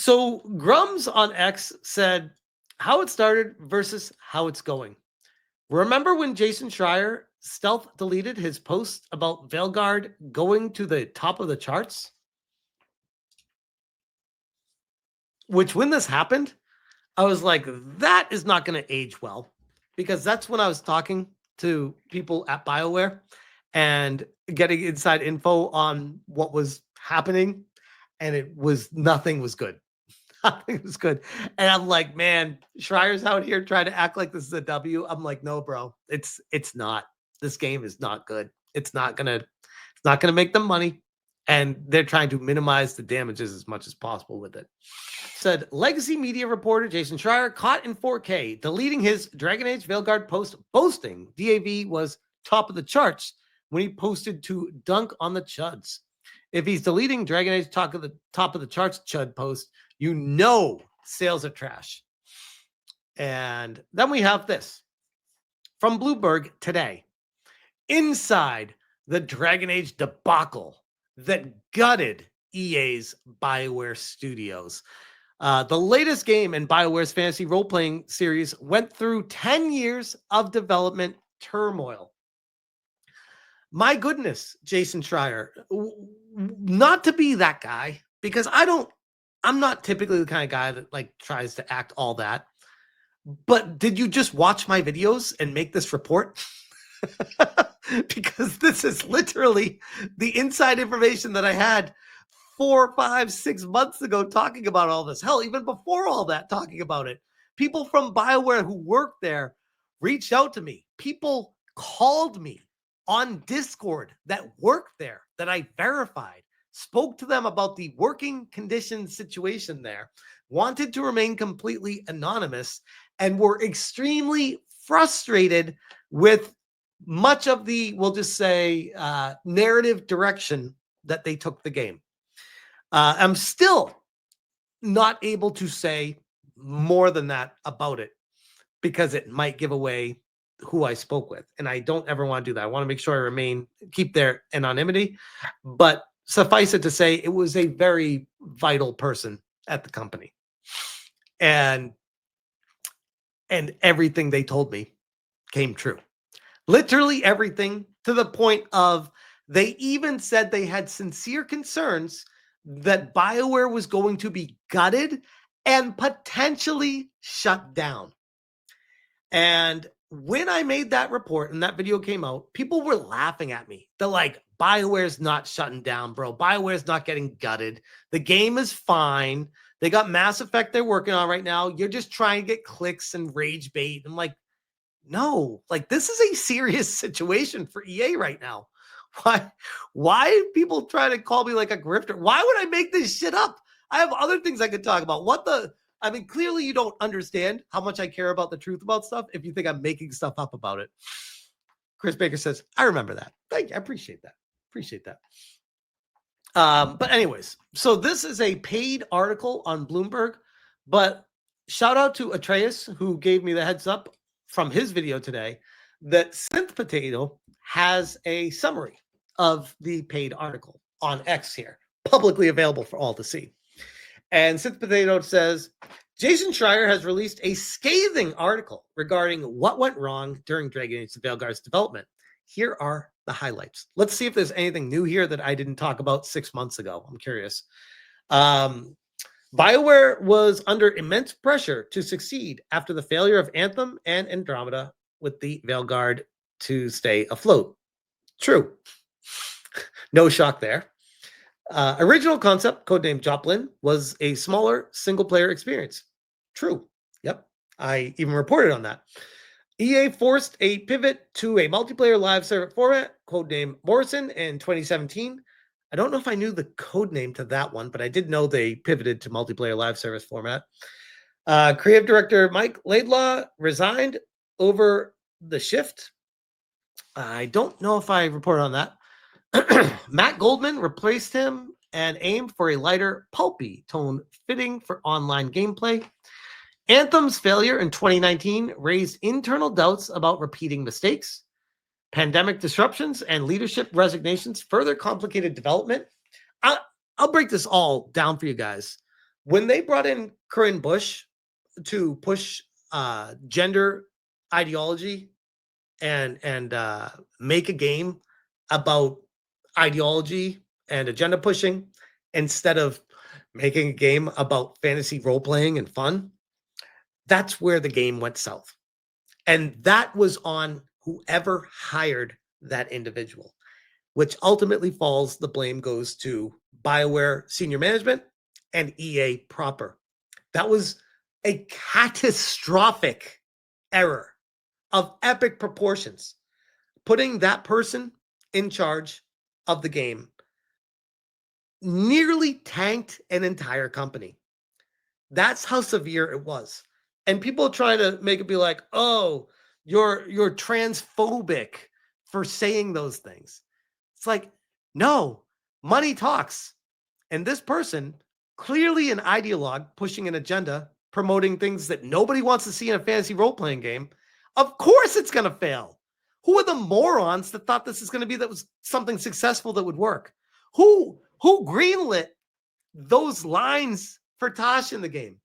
So Grums on X said how it started versus how it's going. Remember when Jason Schreier stealth deleted his post about Veilguard going to the top of the charts? Which, when this happened, I was like, that is not going to age well, because that's when I was talking to people at BioWare and getting inside info on what was happening, and nothing was good. Nothing was good. And I'm like, man, Schreier's out here trying to act like this is a W. I'm like, no, bro, it's not. This game is not good. It's not gonna make them money, and they're trying to minimize the damages as much as possible with it. Said legacy media reporter Jason Schreier caught in 4K deleting his Dragon Age Veilguard post boasting DAV was top of the charts when he posted to dunk on the chuds. If he's deleting Dragon Age top of the charts chud post, you know sales are trash. And then we have this from Bloomberg today. Inside the Dragon Age debacle that gutted EA's BioWare studios. The latest game in BioWare's fantasy role-playing series went through 10 years of development turmoil. My goodness, Jason Schreier, not to be that guy, because I'm not typically the kind of guy that like tries to act all that. But did you just watch my videos and make this report? Because this is literally the inside information that I had 4, 5, 6 months ago talking about all this. Hell, even before all that, talking about it. People from BioWare who work there reached out to me. People called me on Discord that worked there, that I verified, spoke to them about the working conditions situation there, wanted to remain completely anonymous, and were extremely frustrated with much of the, we'll just say, narrative direction that they took the game. I'm still not able to say more than that about it, because it might give away who I spoke with. And I don't ever want to do that. I want to make sure I keep their anonymity. But suffice it to say, it was a very vital person at the company. And everything they told me came true. Literally everything, to the point of they even said they had sincere concerns that BioWare was going to be gutted and potentially shut down. And when I made that report and that video came out, people were laughing at me. They're like, BioWare's not shutting down, bro. BioWare's not getting gutted. The game is fine. They got Mass Effect they're working on right now. You're just trying to get clicks and rage bait. I'm like, no, like this is a serious situation for EA right now. Why people try to call me like a grifter? Why would I make this shit up? I have other things I could talk about. Clearly you don't understand how much I care about the truth about stuff if you think I'm making stuff up about it. Chris Baker says, I remember that. Thank you. I appreciate that. But anyways, so this is a paid article on Bloomberg, but shout out to Atreus, who gave me the heads up from his video today that Synth Potato has a summary of the paid article on X here, publicly available for all to see. And Synth Potato says, Jason Schreier has released a scathing article regarding what went wrong during Dragon Age the Veilguard's development. Here are the highlights. Let's see if there's anything new here that I didn't talk about 6 months ago. I'm curious. BioWare was under immense pressure to succeed after the failure of Anthem and Andromeda, with the Veilguard to stay afloat. True. No shock there. Original concept, codenamed Joplin, was a smaller single-player experience. True. Yep. I even reported on that. EA forced a pivot to a multiplayer live server format, codenamed Morrison, in 2017. I don't know if I knew the code name to that one, but I did know they pivoted to multiplayer live service format. Creative director Mike Laidlaw resigned over the shift. I don't know if I reported on that. Matt Goldman replaced him and aimed for a lighter, pulpy tone fitting for online gameplay. Anthem's failure in 2019 raised internal doubts about repeating mistakes. Pandemic disruptions and leadership resignations further complicated development. I'll break this all down for you guys. When they brought in Corinne Bush to push gender ideology and make a game about ideology and agenda pushing instead of making a game about fantasy role playing and fun, that's where the game went south. And that was on whoever hired that individual, which ultimately the blame goes to BioWare senior management and EA proper. That was a catastrophic error of epic proportions. Putting that person in charge of the game nearly tanked an entire company. That's how severe it was. And people try to make it be like, oh, you're transphobic for saying those things. It's like, no, money talks. And this person, clearly an ideologue pushing an agenda, promoting things that nobody wants to see in a fantasy role-playing game, of course it's going to fail. Who are the morons that thought this is going to be that was something successful that would work? Who greenlit those lines for Tosh in the game?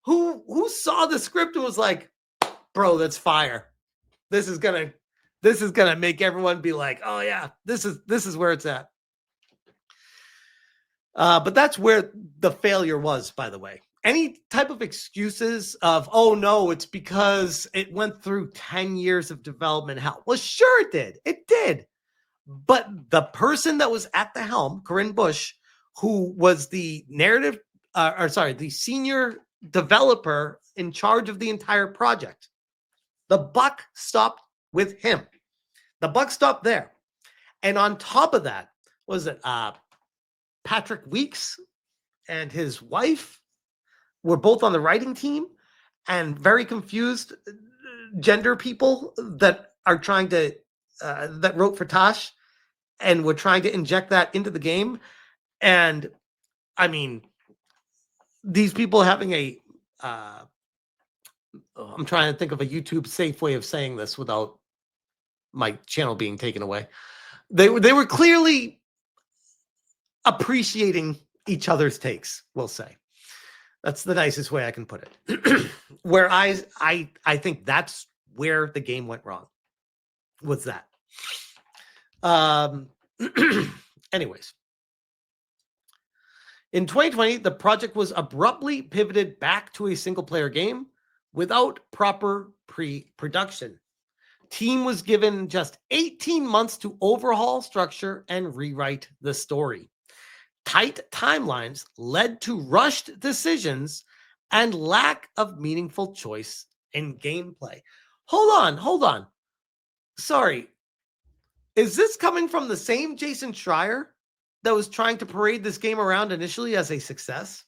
Who saw the script and was like, bro, that's fire. This is gonna make everyone be like, oh yeah, this is where it's at. But that's where the failure was, by the way. Any type of excuses of, oh no, it's because it went through 10 years of development hell. Well, sure it did. It did. But the person that was at the helm, Corinne Bush, who was the the senior developer in charge of the entire project, the buck stopped with him. The buck stopped there. And on top of that, was it Patrick Weeks and his wife were both on the writing team, and very confused gender people that are trying to that wrote for Tosh and were trying to inject that into the game. And I mean, these people having a I'm trying to think of a YouTube safe way of saying this without my channel being taken away. They were clearly appreciating each other's takes, we'll say. That's the nicest way I can put it. Where I think that's where the game went wrong. Was that? Anyways, in 2020, the project was abruptly pivoted back to a single-player game without proper pre-production. Team was given just 18 months to overhaul structure and rewrite the story. Tight timelines led to rushed decisions and lack of meaningful choice in gameplay. Hold on. Sorry. Is this coming from the same Jason Schreier that was trying to parade this game around initially as a success?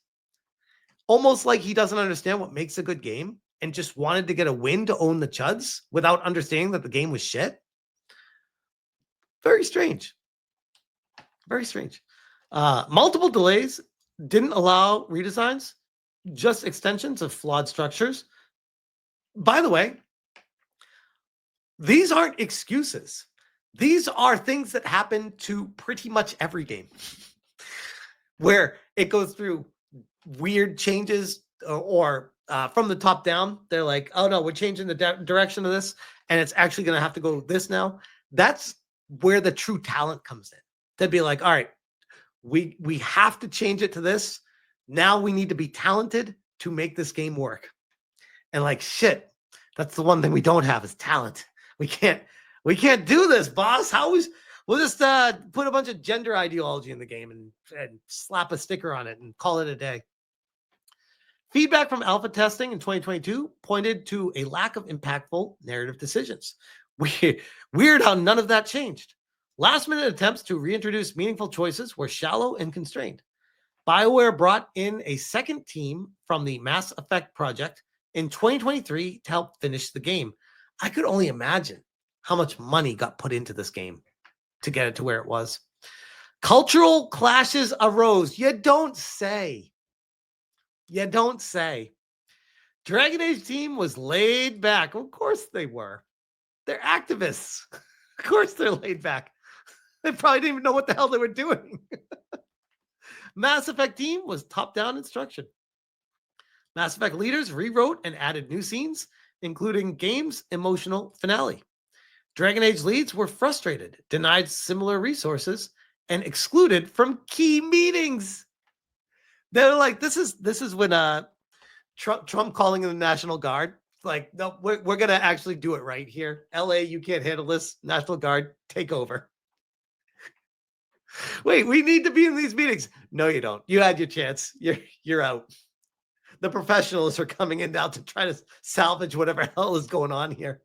Almost like he doesn't understand what makes a good game and just wanted to get a win to own the chuds without understanding that the game was shit? Very strange. Very strange. Multiple delays didn't allow redesigns, just extensions of flawed structures. By the way, these aren't excuses. These are things that happen to pretty much every game where it goes through weird changes or from the top down. They're like, oh no, we're changing the direction of this and it's actually going to have to go this now. That's where the true talent comes in. They'd be like, all right, we have to change it to this. Now we need to be talented to make this game work. And like, shit, that's the one thing we don't have is talent. We can't do this, boss. We'll just put a bunch of gender ideology in the game and slap a sticker on it and call it a day. Feedback from alpha testing in 2022 pointed to a lack of impactful narrative decisions. Weird how none of that changed. Last-minute attempts to reintroduce meaningful choices were shallow and constrained. BioWare brought in a second team from the Mass Effect project in 2023 to help finish the game. I could only imagine how much money got put into this game to get it to where it was. Cultural clashes arose. You don't say. You don't say. Dragon Age team was laid back. Of course they were. They're activists. Of course they're laid back. They probably didn't even know what the hell they were doing. Mass Effect team was top-down instruction. Mass Effect leaders rewrote and added new scenes, including game's emotional finale. Dragon Age leads were frustrated, denied similar resources, and excluded from key meetings. They're like, this is when Trump calling in the National Guard. Like, no, we're going to actually do it right here. LA, you can't handle this. National Guard, take over. Wait, we need to be in these meetings. No, you don't. You had your chance. You're out. The professionals are coming in now to try to salvage whatever hell is going on here.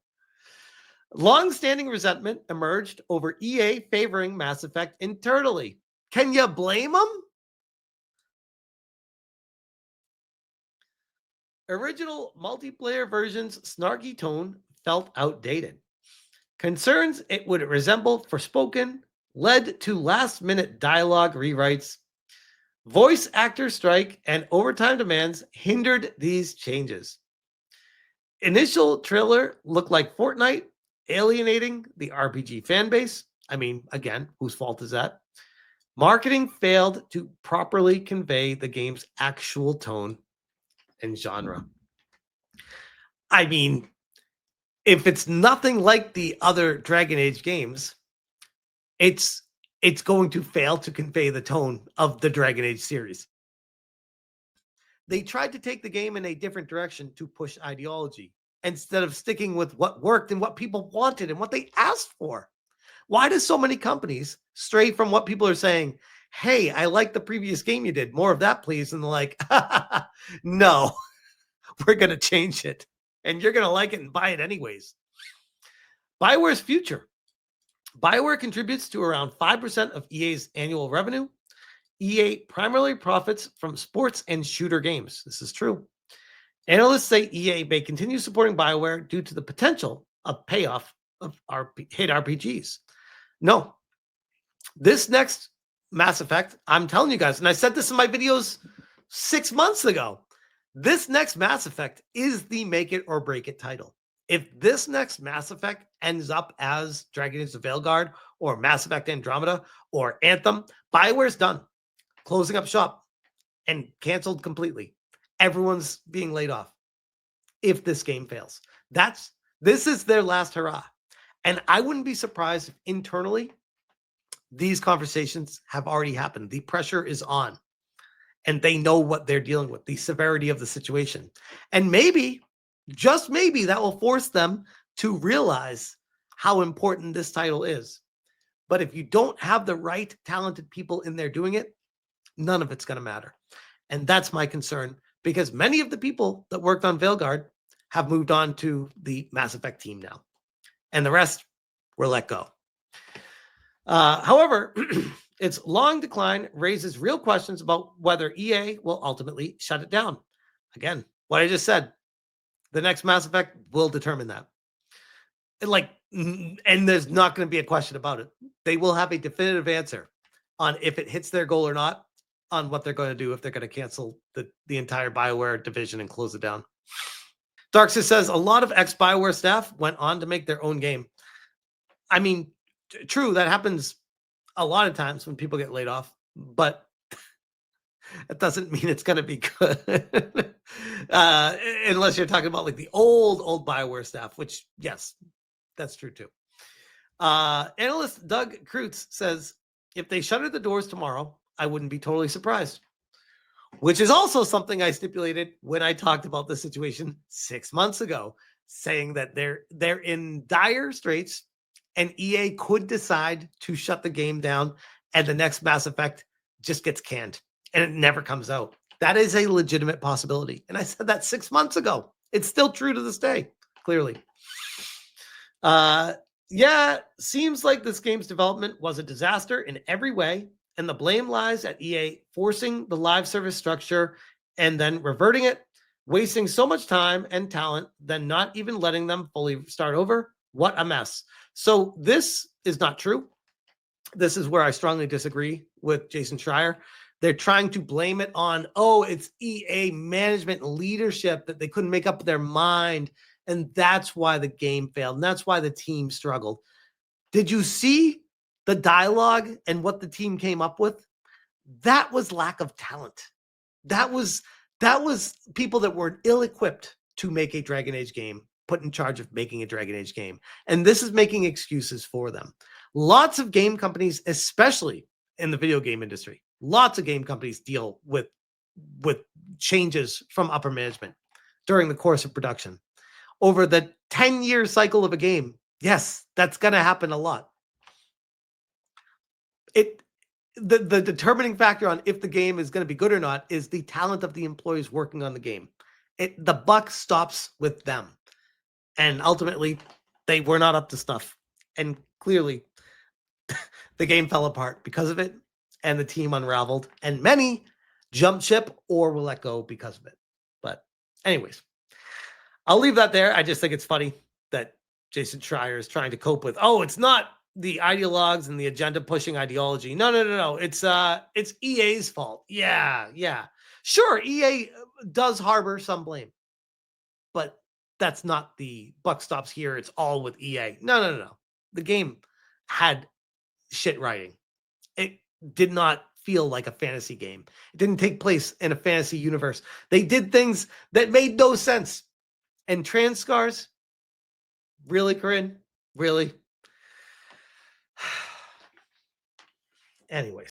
Long-standing resentment emerged over EA favoring Mass Effect internally. Can you blame them? Original multiplayer version's snarky tone felt outdated. Concerns it would resemble Forspoken led to last-minute dialogue rewrites. Voice actor strike and overtime demands hindered these changes. Initial trailer looked like Fortnite, alienating the RPG fan base. I mean, again, whose fault is that? Marketing failed to properly convey the game's actual tone and genre. I mean, if it's nothing like the other Dragon Age games, it's going to fail to convey the tone of the Dragon Age series. They tried to take the game in a different direction to push ideology instead of sticking with what worked and what people wanted and what they asked for. Why do so many companies stray from what people are saying? Hey, I like the previous game you did. More of that, please. And they're like, no, we're going to change it. And you're going to like it and buy it anyways. BioWare's future. BioWare contributes to around 5% of EA's annual revenue. EA primarily profits from sports and shooter games. This is true. Analysts say EA may continue supporting BioWare due to the potential of payoff of hit RPGs. No. This next Mass Effect, I'm telling you guys, and I said this in my videos 6 months ago, this next Mass Effect is the make it or break it title. If this next Mass Effect ends up as Dragon Age the Veilguard or Mass Effect Andromeda or Anthem, BioWare's done. Closing up shop and canceled completely. Everyone's being laid off if this game fails. This is their last hurrah. And I wouldn't be surprised if internally these conversations have already happened. The pressure is on and they know what they're dealing with, the severity of the situation. And maybe, just maybe, that will force them to realize how important this title is. But if you don't have the right talented people in there doing it, none of it's going to matter. And that's my concern, because many of the people that worked on Veilguard have moved on to the Mass Effect team now. And the rest were let go. However, its long decline raises real questions about whether EA will ultimately shut it down. Again, what I just said, the next Mass Effect will determine that. And there's not going to be a question about it. They will have a definitive answer on if it hits their goal or not, on what they're going to do, if they're going to cancel the entire BioWare division and close it down. Darksis says a lot of ex-BioWare staff went on to make their own game. I mean, true, that happens a lot of times when people get laid off, but that doesn't mean it's going to be good. Unless you're talking about like the old BioWare staff, which, yes, that's true too. Analyst Doug Kreutz says, if they shuttered the doors tomorrow, I wouldn't be totally surprised. Which is also something I stipulated when I talked about the situation 6 months ago, saying that they're in dire straits and EA could decide to shut the game down and the next Mass Effect just gets canned and it never comes out. That is a legitimate possibility. And I said that 6 months ago. It's still true to this day, clearly. Yeah, seems like this game's development was a disaster in every way, and the blame lies at EA forcing the live service structure and then reverting it, wasting so much time and talent, then not even letting them fully start over. What a mess. So this is not true. This is where I strongly disagree with Jason Schreier. They're trying to blame it on, it's EA management leadership that they couldn't make up their mind, and that's why the game failed, and that's why the team struggled. Did you see the dialogue and what the team came up with? that was lack of talent. That was people that were ill-equipped to make a Dragon Age game, put in charge of making a Dragon Age game. And this is making excuses for them. Lots of game companies, especially in the video game industry, lots of game companies deal with changes from upper management during the course of production. Over the 10-year cycle of a game, yes, that's going to happen a lot. The determining factor on if the game is going to be good or not is the talent of the employees working on the game. The buck stops with them. And ultimately, they were not up to snuff. And clearly, the game fell apart because of it, and the team unraveled, and many jumped ship or will let go because of it. But anyways, I'll leave that there. I just think it's funny that Jason Schreier is trying to cope with, it's not the ideologues and the agenda pushing ideology. No. It's EA's fault. Yeah. Sure, EA does harbor some blame, but that's not the buck stops here. It's all with EA. No. The game had shit writing. It did not feel like a fantasy game. It didn't take place in a fantasy universe. They did things that made no sense. And trans scars? Really, Corinne? Really? Anyways.